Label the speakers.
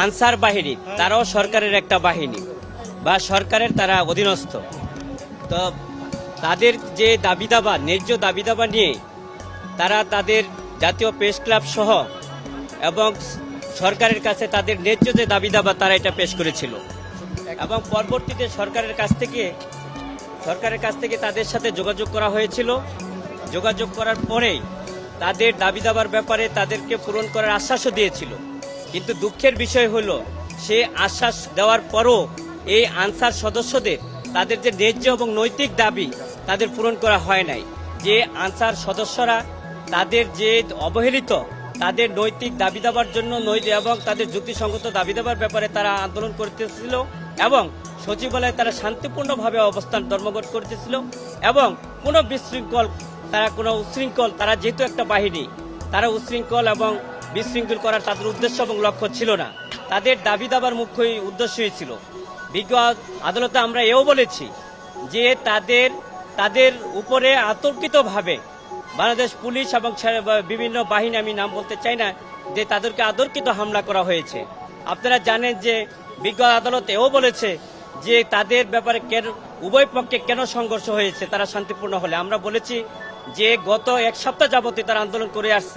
Speaker 1: Answer বাহিনী তারাও সরকারের একটা বাহিনী বা সরকারের তারা অধীনস্থ। তো তাদের যে দাবি দাবা, ন্যায্য দাবি দাবা নিয়ে তারা তাদের জাতীয় প্রেস ক্লাব সহ এবং সরকারের কাছে তাদের ন্যায্য যে দাবি দাবা তারা এটা পেশ করেছিল এবং পরবর্তীতে সরকারের কাছ থেকে তাদের সাথে যোগাযোগ করা হয়েছিল। যোগাযোগ করার পরেই তাদের দাবি দাবার ব্যাপারে তাদেরকে পূরণ করার আশ্বাসও দিয়েছিল। কিন্তু দুঃখের বিষয় হলো সে আশ্বাস দেওয়ার পরও এই আনসার সদস্যদের তাদের যে ন্যায্য এবং নৈতিক দাবি তাদের পূরণ করা হয় নাই। যে আনসার সদস্যরা তাদের যে অবহেলিত তাদের নৈতিক দাবি দাবার জন্য এবং তাদের যুক্তিসঙ্গত দাবি দাবার ব্যাপারে তারা আন্দোলন করতেছিল এবং সচিবালয়ে তারা শান্তিপূর্ণভাবে অবস্থান ধর্মঘট করতেছিল এবং কোনো বিশৃঙ্খল তারা যেহেতু একটা বাহিনী, তারা উশৃঙ্খল এবং বিশৃঙ্খল করার তাদের উদ্দেশ্য এবং লক্ষ্য ছিল না। তাদের দাবি দাবার মুখ্য উদ্দেশ্যই ছিল। বিজ্ঞ আদালতে আমরা এও বলেছি যে তাদের উপরে আতর্কিতভাবে বাংলাদেশ পুলিশ এবং বিভিন্ন বাহিনী, আমি নাম বলতে চাই না, যে তাদেরকে আতর্কিত হামলা করা হয়েছে। আপনারা জানেন যে বিজ্ঞ আদালত এও বলেছে যে তাদের ব্যাপারে উভয় পক্ষে কেন সংঘর্ষ হয়েছে তারা শান্তিপূর্ণ হলে। আমরা বলেছি যে গত এক সপ্তাহ যাবতীয় তারা আন্দোলন করে আসছে।